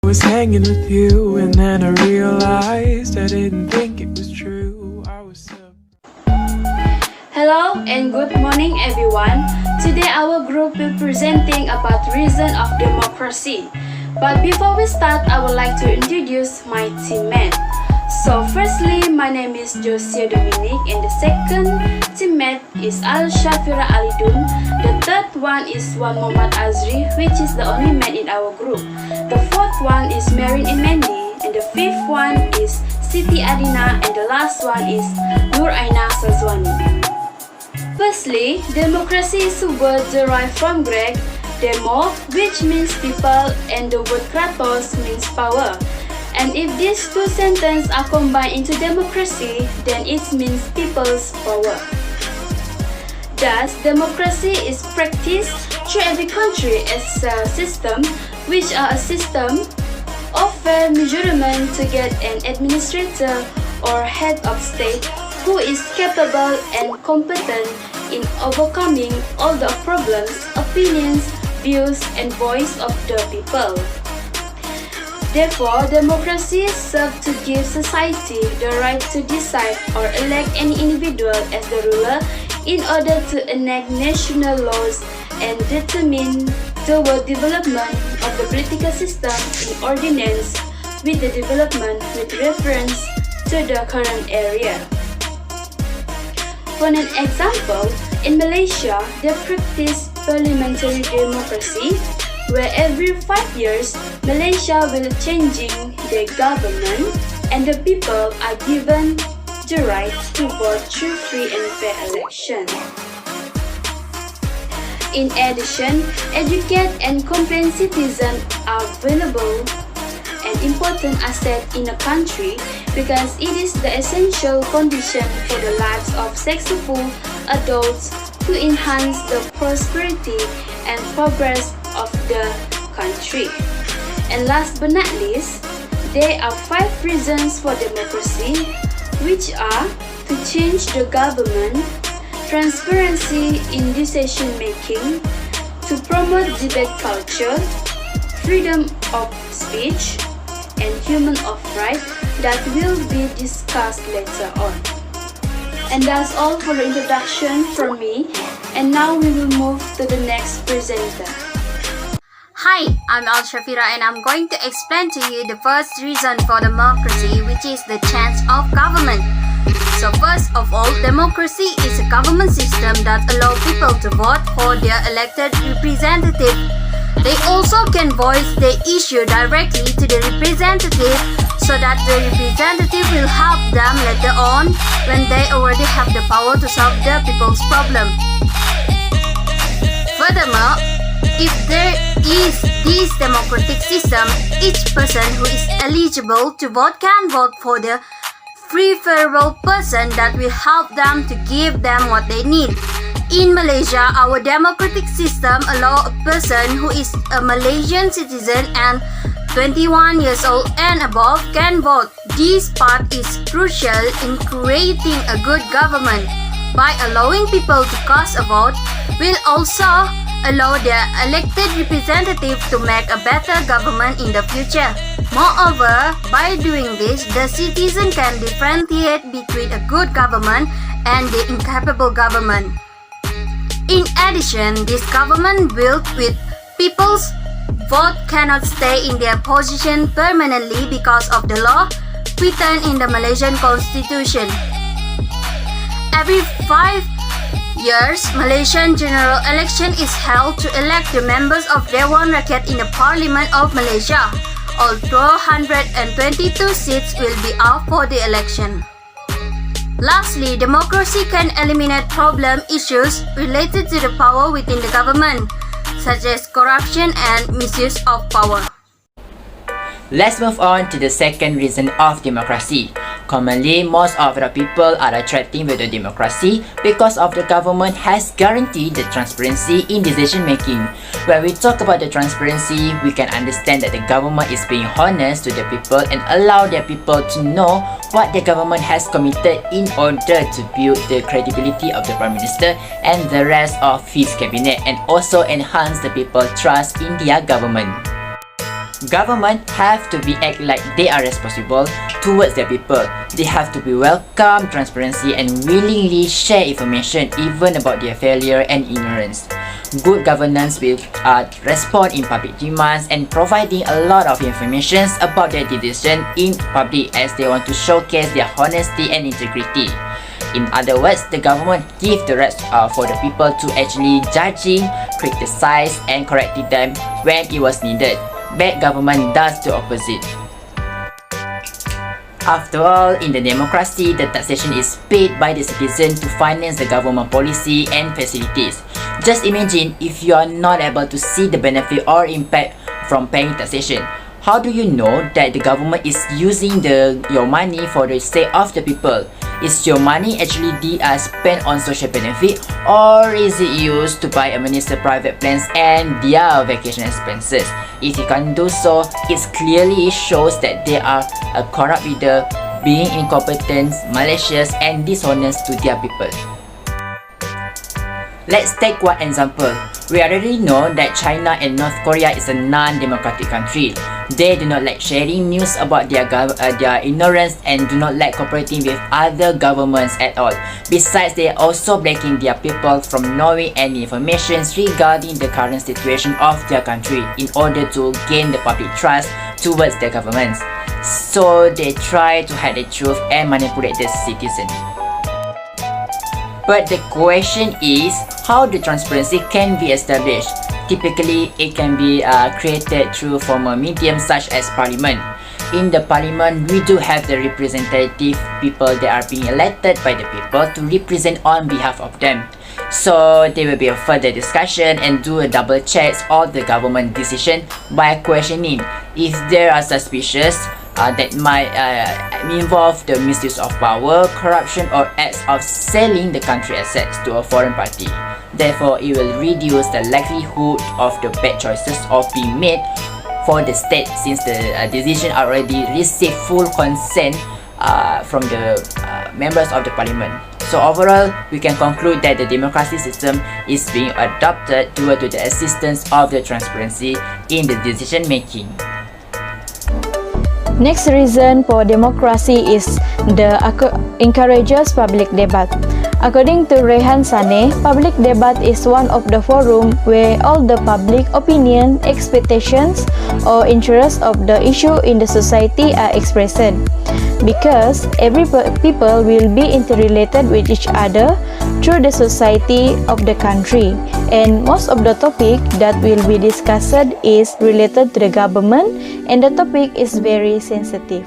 was hanging with you, and then I realized I didn't think it was true. I was so... Hello and good morning everyone. Today our group will presenting about reason of democracy. But before we start, I would like to introduce my teammate. So firstly, my name is JOESSYAR Dominic, and the second teammate is ALSHAFIRA ALIDUN. The third one is Muhammad AZRI, which is the only man in our group. The fourth one is IMENDY, and the fifth one is SITI ADINAH, and the last one is SYAZWANI. Firstly, democracy is a word derived from Greek demo, which means people, and the word kratos means power. And if these two sentences are combined into democracy, then it means people's power. Thus, democracy is practiced through every country as a system, which are a system of fair measurement to get an administrator or head of state who is capable and competent in overcoming all the problems, opinions, views, and voice of the people. Therefore, democracy serves to give society the right to decide or elect any individual as the ruler in order to enact national laws and determine the development of the political system in ordinance with the development with reference to the current area. For an example, in Malaysia, they practice parliamentary democracy, where every 5 years, Malaysia will changing the government and the people are given the right to vote through free and fair election. In addition, educated and compliant citizens are valuable and important asset in a country because it is the essential condition for the lives of successful adults to enhance the prosperity and progress of the country. And last but not least, there are 5 reasons for democracy, which are to change the government, transparency in decision making, to promote debate culture, freedom of speech, and human of right that will be discussed later on. And that's all for the introduction from me, and now we will move to the next presenter. Hi, I'm ALSHAFIRA, and I'm going to explain to you the first reason for democracy, which is the change of government. So first of all, democracy is a government system that allows people to vote for their elected representative. They also can voice their issue directly to the representative so that the representative will help them later on when they already have the power to solve the people's problem. Furthermore, if there is this democratic system, each person who is eligible to vote can vote for the preferable person that will help them to give them what they need. In Malaysia, our democratic system allows a person who is a Malaysian citizen and 21 years old and above can vote. This part is crucial in creating a good government. By allowing people to cast a vote, will also allow their elected representative to make a better government in the future. Moreover, by doing this, the citizen can differentiate between a good government and the incapable government. In addition, this government built with people's vote cannot stay in their position permanently because of the law written in the Malaysian Constitution. Every 5 years, Malaysian general election is held to elect the members of Dewan Rakyat in the Parliament of Malaysia. All 222 seats will be up for the election. Lastly, democracy can eliminate problem issues related to the power within the government, such as corruption and misuse of power. Let's move on to the second reason of democracy. Commonly, most of the people are attracted with the democracy because of the government has guaranteed the transparency in decision making. When we talk about the transparency, we can understand that the government is being honest to the people and allow the people to know what the government has committed in order to build the credibility of the Prime Minister and the rest of his cabinet, and also enhance the people's trust in their government. Government have to be act like they are responsible towards their people. They have to be welcome transparency and willingly share information even about their failure and ignorance. Good governance will respond in public demands and providing a lot of information about their decision in public as they want to showcase their honesty and integrity. In other words, the government give the rights for the people to actually judging, criticize and correcting them when it was needed. Bad government does the opposite. After all, in the democracy, the taxation is paid by the citizen to finance the government policy and facilities. Just imagine if you are not able to see the benefit or impact from paying taxation. How do you know that the government is using your money for the sake of the people? Is your money actually spent on social benefit, or is it used to buy a minister's private plans and their vacation expenses? If you can't do so, it clearly shows that they are a corrupt leader, being incompetent, malicious and dishonest to their people. Let's take one example. We already know that China and North Korea is a non-democratic country. They do not like sharing news about their ignorance and do not like cooperating with other governments at all. Besides, they are also blocking their people from knowing any information regarding the current situation of their country in order to gain the public trust towards their governments. So they try to hide the truth and manipulate the citizens. But the question is, how the transparency can be established? Typically, it can be created through formal mediums such as parliament. In the parliament, we do have the representative people that are being elected by the people to represent on behalf of them. So there will be a further discussion and do a double checks of the government decision by questioning if there are suspicious that might involve the misuse of power, corruption or acts of selling the country assets to a foreign party. Therefore, it will reduce the likelihood of the bad choices of being made for the state since the decision already received full consent from the members of the parliament. So overall, we can conclude that the democracy system is being adopted due to the assistance of the transparency in the decision making. Next reason for democracy is the encourages public debate. According to Rehan Saneh, public debate is one of the forum where all the public opinion, expectations, or interests of the issue in the society are expressed. Because every people will be interrelated with each other through the society of the country, and most of the topic that will be discussed is related to the government, and the topic is very sensitive.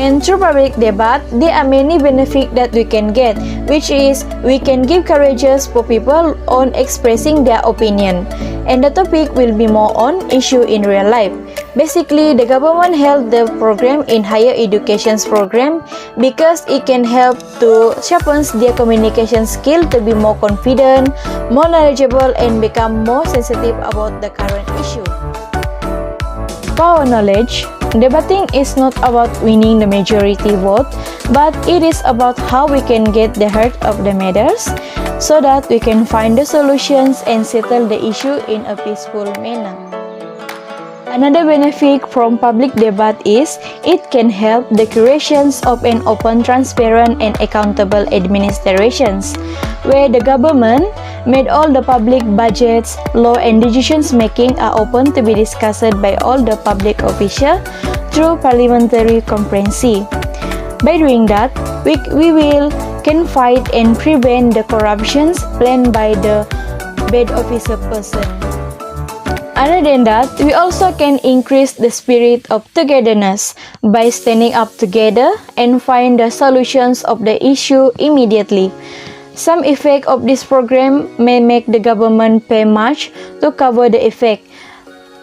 And through public debate, there are many benefits that we can get, which is we can give courageous for people on expressing their opinion, and the topic will be more on issue in real life. Basically, the government held the program in higher education program because it can help to sharpen their communication skill to be more confident, more knowledgeable, and become more sensitive about the current issue. For our knowledge, debating is not about winning the majority vote, but it is about how we can get the heart of the matters so that we can find the solutions and settle the issue in a peaceful manner. Another benefit from public debate is it can help the creation of an open, transparent, and accountable administrations, where the government made all the public budgets, law, and decisions making are open to be discussed by all the public officials through parliamentary conference. By doing that, we can fight and prevent the corruptions planned by the bad officer person. Other than that, we also can increase the spirit of togetherness by standing up together and find the solutions of the issue immediately. Some effect of this program may make the government pay much to cover the effect,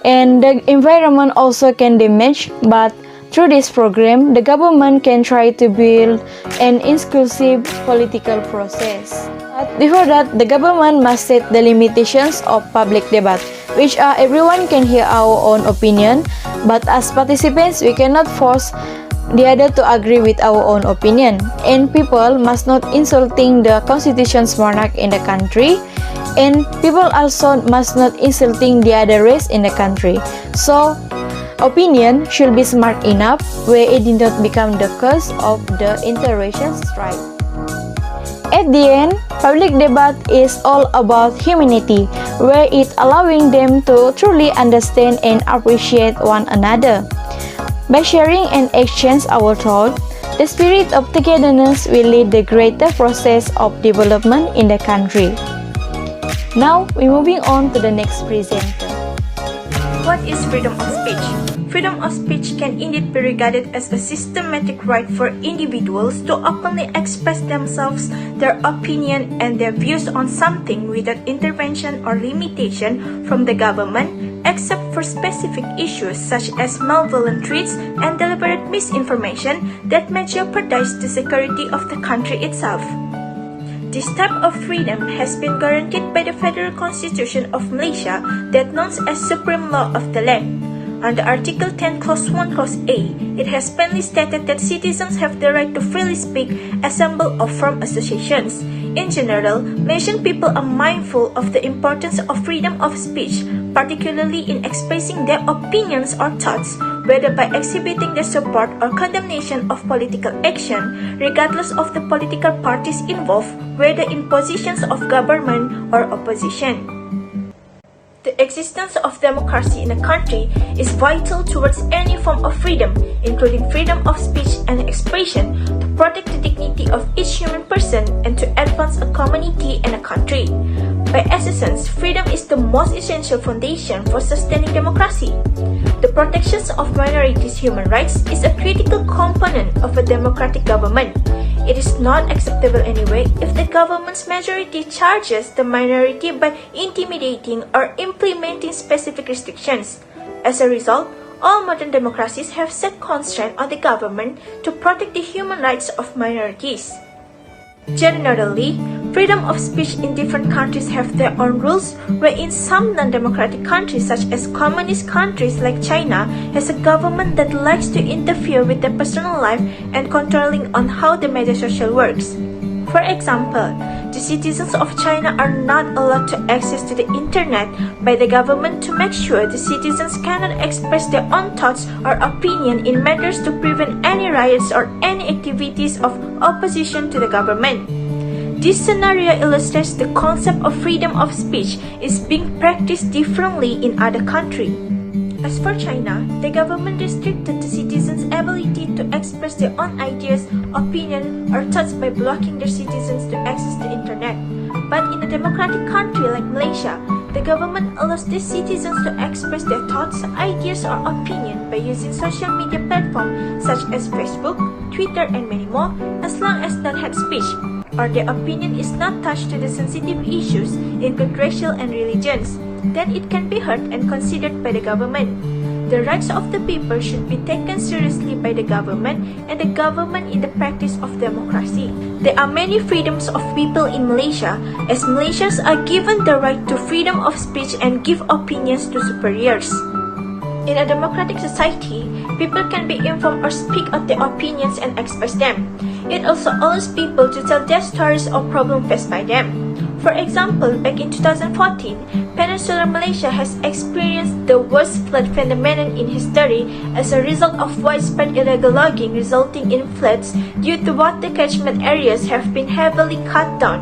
and the environment also can damage, but through this program, the government can try to build an inclusive political process. But before that, the government must set the limitations of public debate, which are everyone can hear our own opinion, but as participants, we cannot force the other to agree with our own opinion, and people must not insulting the constitution's monarch in the country, And people also must not insulting the other race in the country. So, opinion should be smart enough where it did not become the cause of the interracial strife. At the end, public debate is all about humanity, where it allowing them to truly understand and appreciate one another. By sharing and exchange our thoughts, the spirit of togetherness will lead the greater process of development in the country. Now, we're moving on to the next presenter. What is freedom of speech? Freedom of speech can indeed be regarded as a systematic right for individuals to openly express themselves, their opinion, and their views on something without intervention or limitation from the government, except for specific issues such as malevolent threats and deliberate misinformation that may jeopardize the security of the country itself. This type of freedom has been guaranteed by the Federal Constitution of Malaysia that known as Supreme Law of the Land. Under Article 10 Clause 1 Clause A, it has plainly stated that citizens have the right to freely speak, assemble or form associations. In general, Malaysian people are mindful of the importance of freedom of speech, particularly in expressing their opinions or thoughts, whether by exhibiting their support or condemnation of political action, regardless of the political parties involved, whether in positions of government or opposition. The existence of democracy in a country is vital towards any form of freedom, including freedom of speech and expression, to protect the dignity of each human person and to advance a community and a country. By essence, freedom is the most essential foundation for sustaining democracy. The protection of minorities' human rights is a critical component of a democratic government. It is not acceptable anyway if the government's majority charges the minority by intimidating or implementing specific restrictions. As a result, all modern democracies have set constraints on the government to protect the human rights of minorities. Generally, freedom of speech in different countries have their own rules, where in some non-democratic countries such as communist countries like China has a government that likes to interfere with their personal life and controlling on how the media social works. For example, the citizens of China are not allowed to access to the internet by the government to make sure the citizens cannot express their own thoughts or opinion in matters to prevent any riots or any activities of opposition to the government. This scenario illustrates the concept of freedom of speech is being practiced differently in other countries. As for China, the government restricted the citizens' ability to express their own ideas, opinion, or thoughts by blocking their citizens to access the internet. But in a democratic country like Malaysia, the government allows these citizens to express their thoughts, ideas, or opinion by using social media platforms such as Facebook, Twitter, and many more, as long as not hate speech, or their opinion is not touched to the sensitive issues, including racial and religions, then it can be heard and considered by the government. The rights of the people should be taken seriously by the government and the government in the practice of democracy. There are many freedoms of people in Malaysia, as Malaysians are given the right to freedom of speech and give opinions to superiors. In a democratic society, people can be informed or speak out their opinions and express them. It also allows people to tell their stories or problems faced by them. For example, back in 2014, Peninsular Malaysia has experienced the worst flood phenomenon in history as a result of widespread illegal logging resulting in floods due to water catchment areas have been heavily cut down.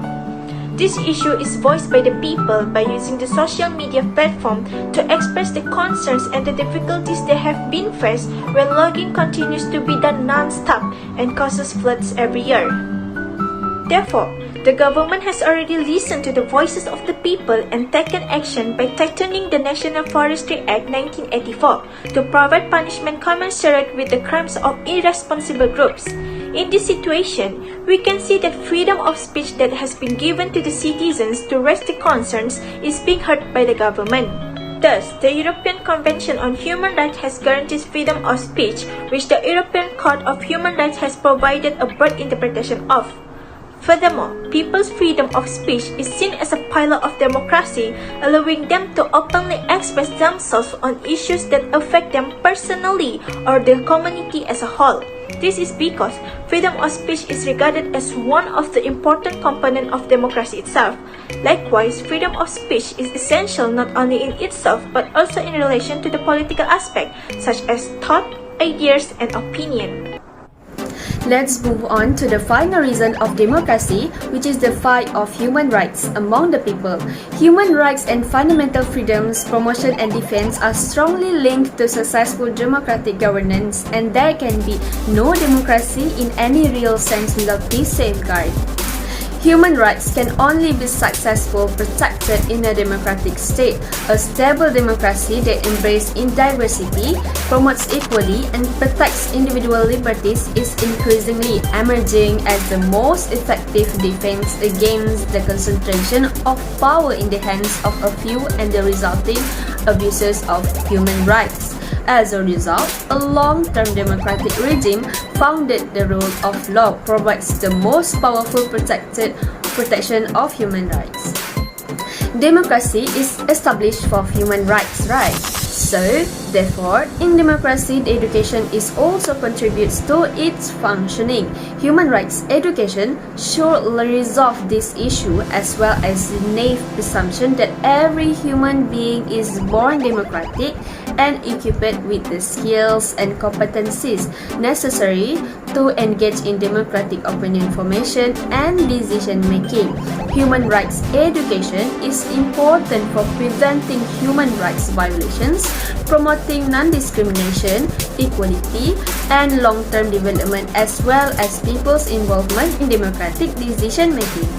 This issue is voiced by the people by using the social media platform to express the concerns and the difficulties they have been faced when logging continues to be done non-stop and causes floods every year. Therefore, the government has already listened to the voices of the people and taken action by tightening the National Forestry Act 1984 to provide punishment commensurate with the crimes of irresponsible groups. In this situation, we can see that freedom of speech that has been given to the citizens to raise the concerns is being heard by the government. Thus, the European Convention on Human Rights has guaranteed freedom of speech, which the European Court of Human Rights has provided a broad interpretation of. Furthermore, people's freedom of speech is seen as a pillar of democracy, allowing them to openly express themselves on issues that affect them personally or the community as a whole. This is because freedom of speech is regarded as one of the important components of democracy itself. Likewise, freedom of speech is essential not only in itself but also in relation to the political aspect, such as thought, ideas, and opinion. Let's move on to the final reason of democracy, which is the fight of human rights among the people. Human rights and fundamental freedoms, promotion and defense are strongly linked to successful democratic governance, and there can be no democracy in any real sense without this safeguard. Human rights can only be successfully protected in a democratic state. A stable democracy that embraces diversity, promotes equality, and protects individual liberties is increasingly emerging as the most effective defense against the concentration of power in the hands of a few and the resulting abuses of human rights. As a result, a long-term democratic regime founded the rule of law provides the most powerful protection of human rights. Democracy is established for human rights, right? So, therefore, in democracy, the education is also contributes to its functioning. Human rights education should resolve this issue as well as the naive presumption that every human being is born democratic and equipped with the skills and competencies necessary to engage in democratic opinion formation and decision making. Human rights education is important for preventing human rights violations, promoting non-discrimination, equality, and long-term development as well as people's involvement in democratic decision making.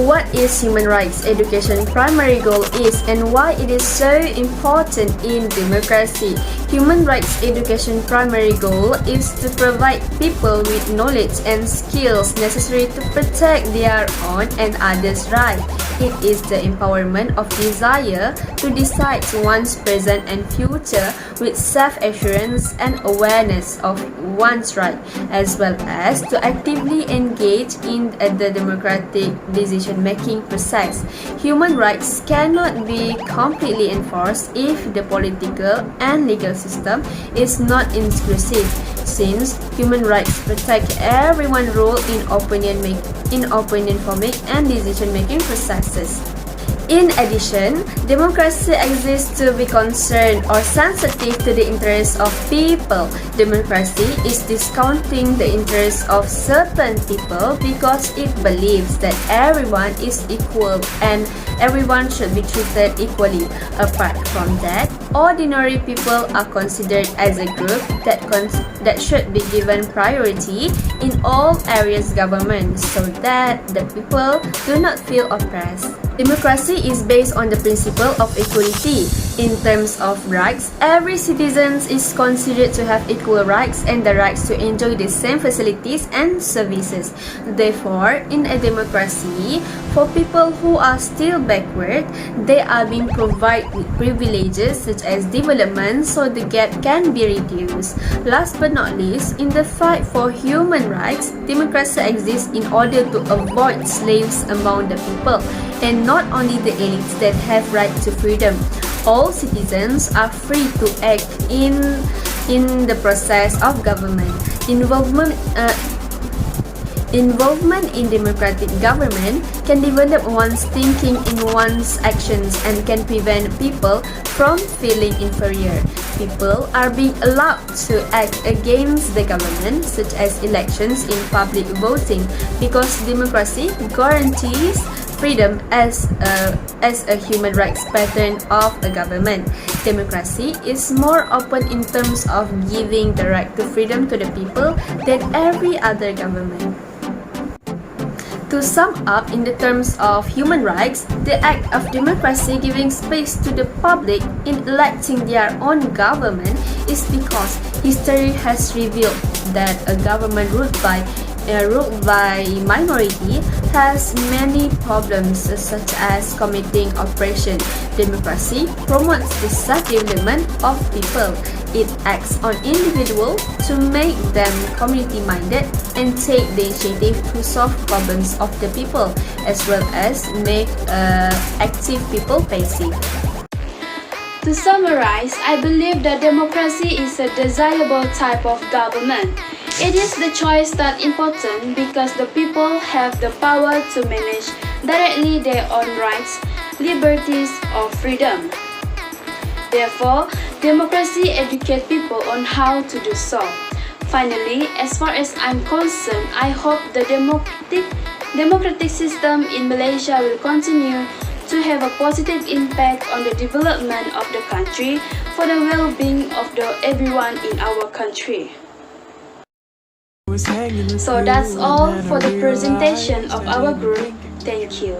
What is human rights education primary goal is and why it is so important in democracy. Human rights education primary goal is to provide people with knowledge and skills necessary to protect their own and others' rights. It is the empowerment of desire to decide one's present and future with self-assurance and awareness of one's right, as well as to actively engage in the democratic decision-making process. Human rights cannot be completely enforced if the political and legal system is not inclusive, since human rights protect everyone's role in opinion forming and decision-making processes. In addition, democracy exists to be concerned or sensitive to the interests of people. Democracy is discounting the interests of certain people because it believes that everyone is equal and everyone should be treated equally. Apart from that, ordinary people are considered as a group that should be given priority in all areas of government so that the people do not feel oppressed. Democracy is based on the principle of equality. In terms of rights, every citizen is considered to have equal rights and the rights to enjoy the same facilities and services. Therefore, in a democracy, for people who are still backward, they are being provided with privileges such as development so the gap can be reduced. Last but not least, in the fight for human rights, democracy exists in order to avoid slaves among the people, and not only the elites that have right to freedom. All citizens are free to act in the process of government. Involvement in democratic government can develop one's thinking in one's actions and can prevent people from feeling inferior. People are being allowed to act against the government, such as elections in public voting, because democracy guarantees freedom as a human rights pattern of a government. Democracy is more open in terms of giving the right to freedom to the people than every other government. To sum up in the terms of human rights, the act of democracy giving space to the public in electing their own government is because history has revealed that a government ruled by minority has many problems such as committing oppression. Democracy promotes the self-development of people. It acts on individuals to make them community-minded and take the initiative to solve problems of the people, as well as make active people passive. To summarize, I believe that democracy is a desirable type of government. It is the choice that important because the people have the power to manage directly their own rights, liberties, or freedom. Therefore, democracy educates people on how to do so. Finally, as far as I'm concerned, I hope the democratic system in Malaysia will continue to have a positive impact on the development of the country for the well-being of everyone in our country. So that's all for the presentation of our group. Thank you.